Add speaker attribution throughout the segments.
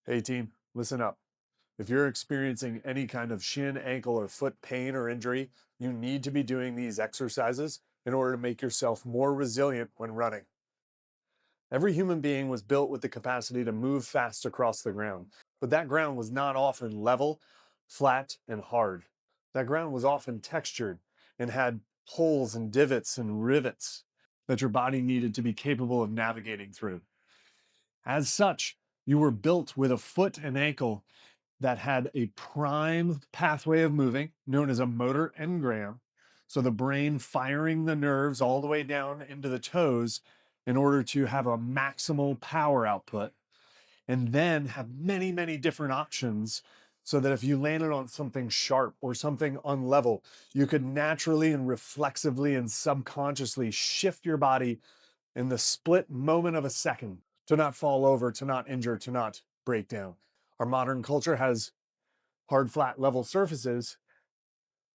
Speaker 1: Hey team, listen up. If you're experiencing any kind of shin, ankle, or foot pain or injury, you need to be doing these exercises in order to make yourself more resilient when running. Every human being was built with the capacity to move fast across the ground, but that ground was not often level, flat, and hard. That ground was often textured and had holes and divots and rivets that your body needed to be capable of navigating through. As such, you were built with a foot and ankle that had a prime pathway of moving known as a motor engram. So the brain firing the nerves all the way down into the toes in order to have a maximal power output, and then have many, many different options so that if you landed on something sharp or something unlevel, you could naturally and reflexively and subconsciously shift your body in the split moment of a second to not fall over, to not injure, to not break down. Our modern culture has hard, flat, level surfaces,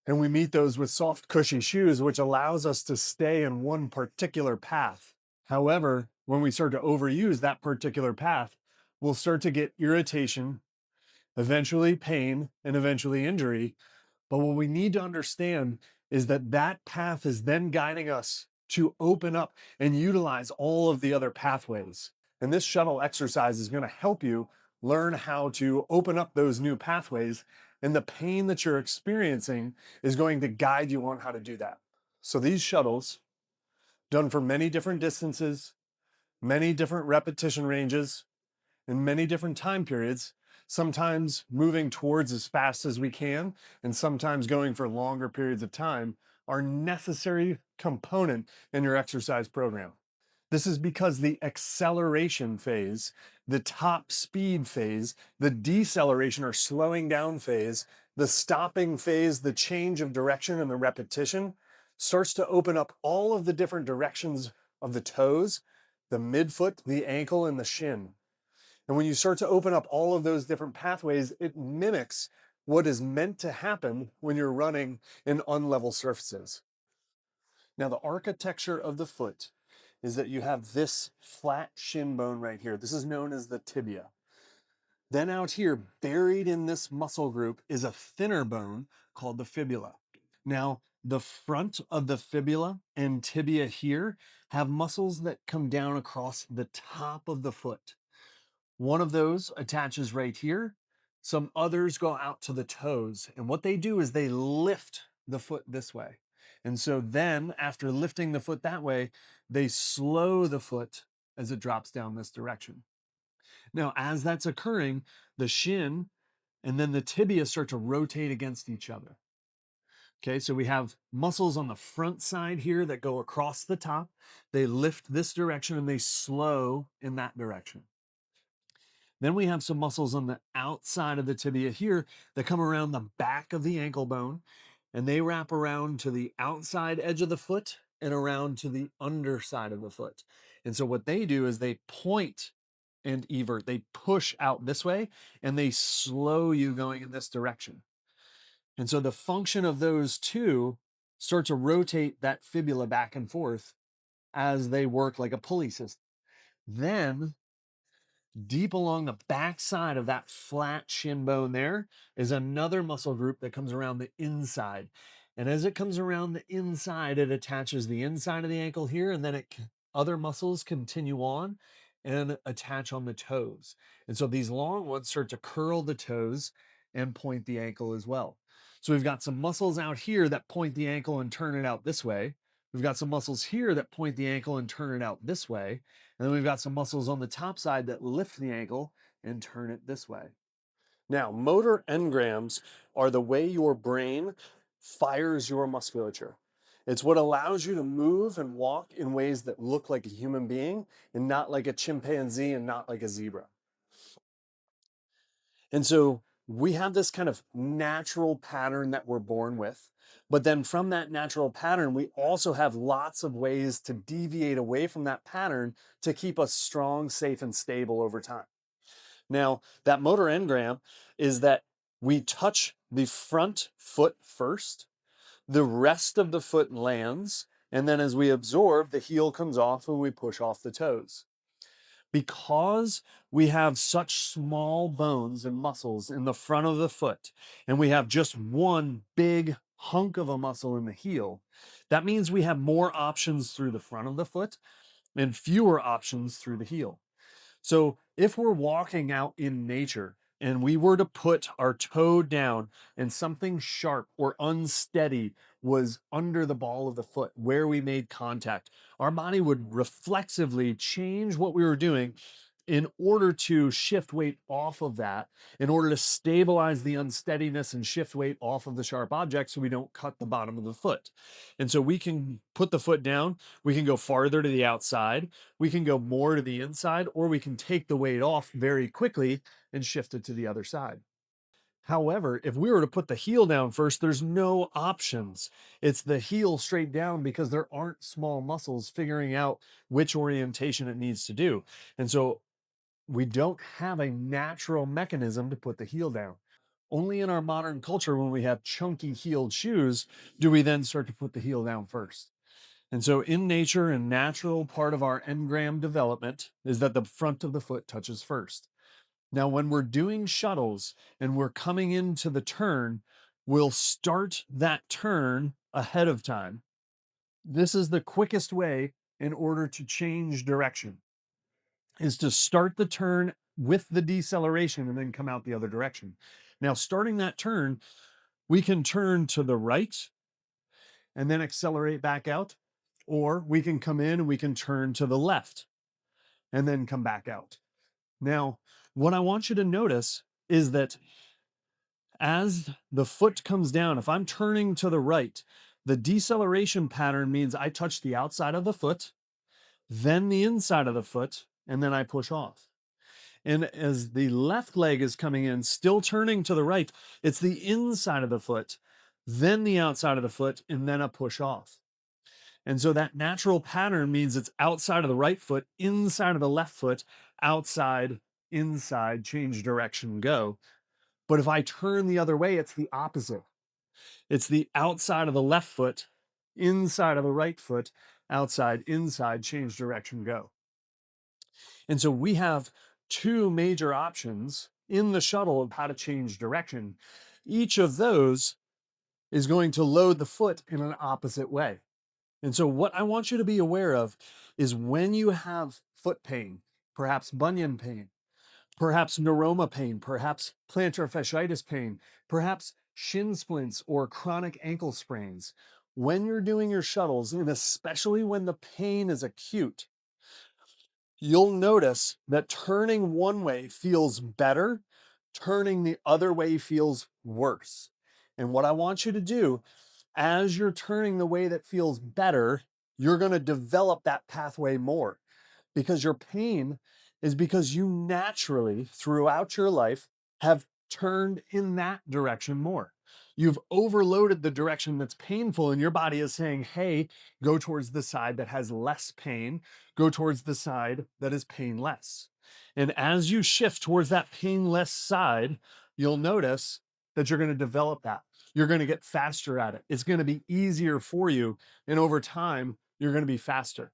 Speaker 1: and we meet those with soft, cushy shoes, which allows us to stay in one particular path. However, when we start to overuse that particular path, we'll start to get irritation, eventually pain, and eventually injury. But what we need to understand is that that path is then guiding us to open up and utilize all of the other pathways. And this shuttle exercise is going to help you learn how to open up those new pathways. And the pain that you're experiencing is going to guide you on how to do that. So these shuttles, done for many different distances, many different repetition ranges, in many different time periods, sometimes moving towards as fast as we can, and sometimes going for longer periods of time, are necessary component in your exercise program. This is because the acceleration phase, the top speed phase, the deceleration or slowing down phase, the stopping phase, the change of direction and the repetition starts to open up all of the different directions of the toes, the midfoot, the ankle, and the shin. And when you start to open up all of those different pathways, it mimics what is meant to happen when you're running in unlevel surfaces. Now, the architecture of the foot is that you have this flat shin bone right here. This is known as the tibia. Then out here, buried in this muscle group, is a thinner bone called the fibula. Now, the front of the fibula and tibia here have muscles that come down across the top of the foot. One of those attaches right here. Some others go out to the toes. And what they do is they lift the foot this way. And so then, after lifting the foot that way, they slow the foot as it drops down this direction. Now, as that's occurring, the shin and then the tibia start to rotate against each other. Okay, so we have muscles on the front side here that go across the top. They lift this direction and they slow in that direction. Then we have some muscles on the outside of the tibia here that come around the back of the ankle bone, and they wrap around to the outside edge of the foot and around to the underside of the foot. And so what they do is they point and evert, they push out this way and they slow you going in this direction. And so the function of those two start to rotate that fibula back and forth as they work like a pulley system. Then deep along the back side of that flat shin bone there is another muscle group that comes around the inside. And as it comes around the inside, it attaches the inside of the ankle here, and then other muscles continue on and attach on the toes. And so these long ones start to curl the toes and point the ankle as well. So we've got some muscles out here that point the ankle and turn it out this way. We've got some muscles here that point the ankle and turn it out this way. And then we've got some muscles on the top side that lift the ankle and turn it this way. Now, motor engrams are the way your brain fires your musculature. It's what allows you to move and walk in ways that look like a human being and not like a chimpanzee and not like a zebra. And so we have this kind of natural pattern that we're born with. But then from that natural pattern, we also have lots of ways to deviate away from that pattern to keep us strong, safe, and stable over time. Now, that motor engram is that we touch the front foot first, the rest of the foot lands, and then as we absorb, the heel comes off and we push off the toes.
Speaker 2: Because we have such small bones and muscles in the front of the foot, and we have just one big hunk of a muscle in the heel, that means we have more options through the front of the foot and fewer options through the heel. So if we're walking out in nature and we were to put our toe down and something sharp or unsteady was under the ball of the foot where we made contact, our body would reflexively change what we were doing in order to shift weight off of that, in order to stabilize the unsteadiness and shift weight off of the sharp object so we don't cut the bottom of the foot. And so we can put the foot down, we can go farther to the outside, we can go more to the inside, or we can take the weight off very quickly and shift it to the other side. However, if we were to put the heel down first, there's no options. It's the heel straight down because there aren't small muscles figuring out which orientation it needs to do. And so we don't have a natural mechanism to put the heel down. Only in our modern culture, when we have chunky heeled shoes, do we then start to put the heel down first. And so in nature and natural part of our engram development is that the front of the foot touches first. Now, when we're doing shuttles and we're coming into the turn, we'll start that turn ahead of time. This is the quickest way in order to change direction, is to start the turn with the deceleration and then come out the other direction. Now, starting that turn, we can turn to the right and then accelerate back out, or we can come in and we can turn to the left and then come back out. Now, what I want you to notice is that as the foot comes down, if I'm turning to the right, the deceleration pattern means I touch the outside of the foot, then the inside of the foot, and then I push off. And as the left leg is coming in, still turning to the right, it's the inside of the foot, then the outside of the foot, and then a push off. And so that natural pattern means it's outside of the right foot, inside of the left foot, outside, inside, change direction, go. But if I turn the other way, it's the opposite. It's the outside of the left foot, inside of the right foot, outside, inside, change direction, go. And so we have two major options in the shuttle of how to change direction. Each of those is going to load the foot in an opposite way. And so what I want you to be aware of is when you have foot pain, perhaps bunion pain, perhaps neuroma pain, perhaps plantar fasciitis pain, perhaps shin splints or chronic ankle sprains, when you're doing your shuttles, and especially when the pain is acute, you'll notice that turning one way feels better, turning the other way feels worse. And what I want you to do, as you're turning the way that feels better, you're going to develop that pathway more, because your pain is because you naturally, throughout your life, have turned in that direction more. You've overloaded the direction that's painful, and your body is saying, hey, go towards the side that has less pain, go towards the side that is painless. And as you shift towards that painless side, you'll notice that you're going to develop that. You're going to get faster at it. It's going to be easier for you. And over time, you're going to be faster.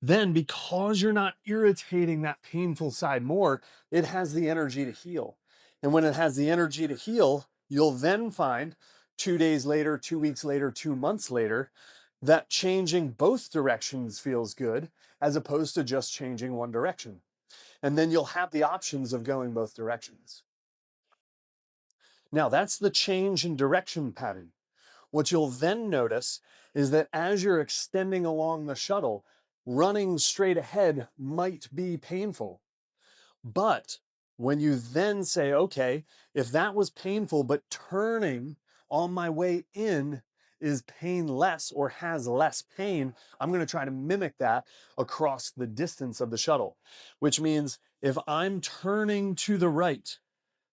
Speaker 2: Then, because you're not irritating that painful side more, it has the energy to heal. And when it has the energy to heal, you'll then find 2 days later, 2 weeks later, 2 months later, that changing both directions feels good as opposed to just changing one direction. And then you'll have the options of going both directions. Now, that's the change in direction pattern. What you'll then notice is that as you're extending along the shuttle, running straight ahead might be painful. But when you then say, okay, if that was painful, but turning on my way in is painless or has less pain, I'm going to try to mimic that across the distance of the shuttle, which means if I'm turning to the right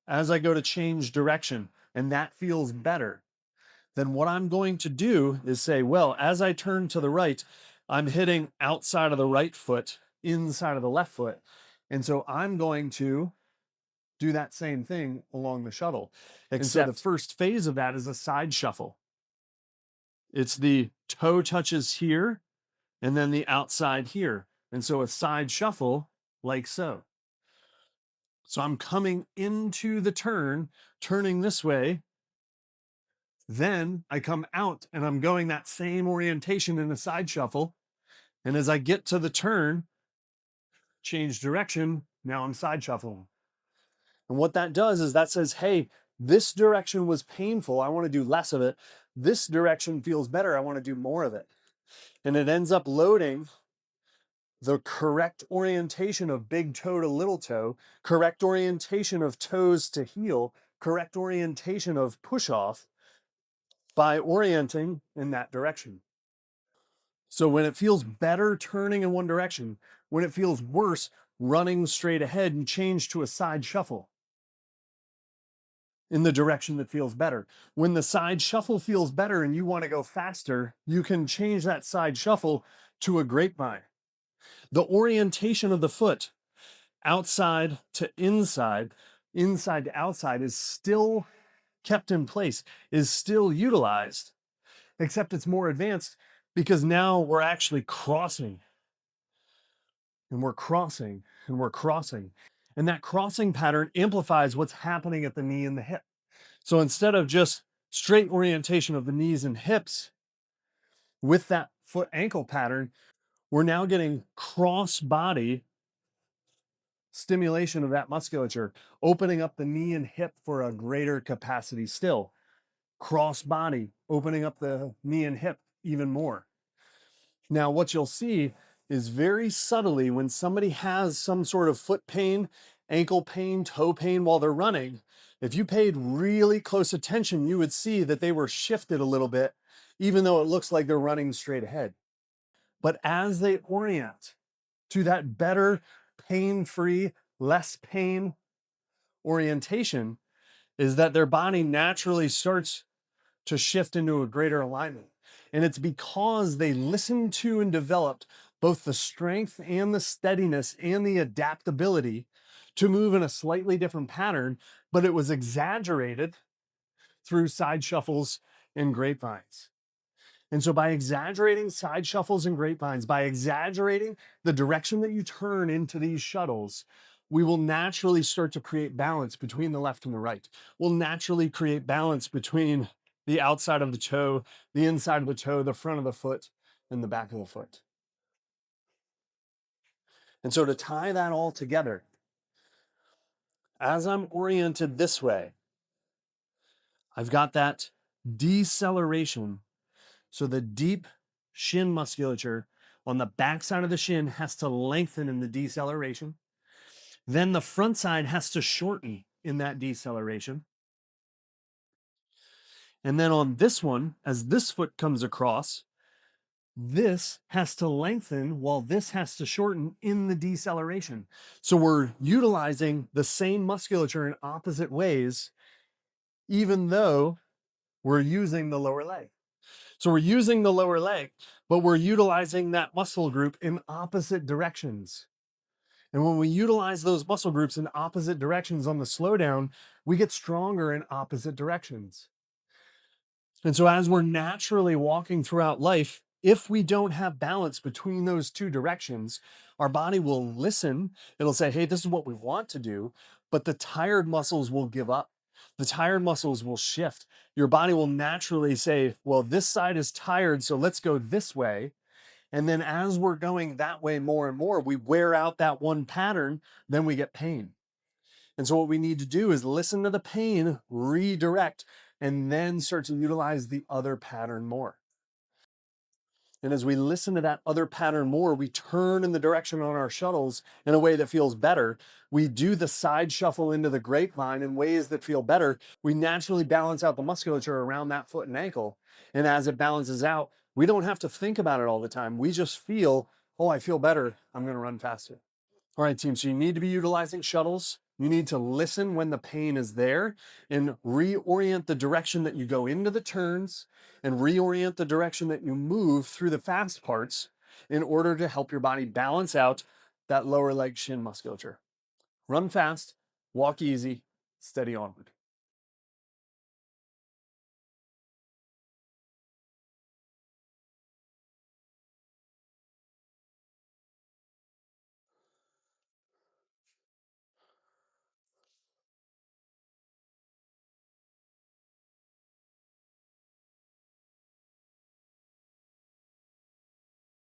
Speaker 2: as I go to change direction and that feels better, then what I'm going to do is say, well, as I turn to the right, I'm hitting outside of the right foot, inside of the left foot. And so I'm going to do that same thing along the shuttle. And so the first phase of that is a side shuffle. It's the toe touches here and then the outside here. And so a side shuffle like so. So I'm coming into the turn, turning this way. Then I come out and I'm going that same orientation in a side shuffle. And as I get to the turn, change direction, now I'm side shuffling. And what that does is that says, hey, this direction was painful. I want to do less of it. This direction feels better. I want to do more of it. And it ends up loading the correct orientation of big toe to little toe, correct orientation of toes to heel, correct orientation of push off by orienting in that direction. So when it feels better turning in one direction, when it feels worse running straight ahead, and change to a side shuffle in the direction that feels better. When the side shuffle feels better and you want to go faster, you can change that side shuffle to a grapevine. The orientation of the foot, outside to inside, inside to outside, is still kept in place, is still utilized, except it's more advanced because now we're actually crossing and we're crossing and we're crossing. And that crossing pattern amplifies what's happening at the knee and the hip. So instead of just straight orientation of the knees and hips with that foot ankle pattern, we're now getting cross body stimulation of that musculature, opening up the knee and hip for a greater capacity still. Cross body, opening up the knee and hip even more. Now, what you'll see is very subtly when somebody has some sort of foot pain, ankle pain, toe pain while they're running, if you paid really close attention, you would see that they were shifted a little bit, even though it looks like they're running straight ahead. But as they orient to that better, pain-free, less pain orientation, is that their body naturally starts to shift into a greater alignment. And it's because they listened to and developed both the strength and the steadiness and the adaptability to move in a slightly different pattern, but it was exaggerated through side shuffles and grapevines. And so by exaggerating side shuffles and grapevines, by exaggerating the direction that you turn into these shuttles, we will naturally start to create balance between the left and the right. We'll naturally create balance between the outside of the toe, the inside of the toe, the front of the foot, and the back of the foot. And so to tie that all together, as I'm oriented this way, I've got that deceleration. So the deep shin musculature on the back side of the shin has to lengthen in the deceleration. Then the front side has to shorten in that deceleration. And then on this one, as this foot comes across, this has to lengthen while this has to shorten in the deceleration. So we're utilizing the same musculature in opposite ways, even though we're using the lower leg. So we're using the lower leg, but we're utilizing that muscle group in opposite directions. And when we utilize those muscle groups in opposite directions on the slowdown, we get stronger in opposite directions. And so as we're naturally walking throughout life, if we don't have balance between those two directions, our body will listen. It'll say, hey, this is what we want to do, but the tired muscles will give up. The tired muscles will shift. Your body will naturally say, well, this side is tired, so let's go this way. And then as we're going that way more and more, we wear out that one pattern, then we get pain. And so what we need to do is listen to the pain, redirect, and then start to utilize the other pattern more. And as we listen to that other pattern more, we turn in the direction on our shuttles in a way that feels better. We do the side shuffle into the grapevine in ways that feel better. We naturally balance out the musculature around that foot and ankle. And as it balances out, we don't have to think about it all the time. We just feel, oh, I feel better. I'm going to run faster. All right, team. So you need to be utilizing shuttles. You need to listen when the pain is there and reorient the direction that you go into the turns and reorient the direction that you move through the fast parts in order to help your body balance out that lower leg shin musculature. Run fast, walk easy, steady onward.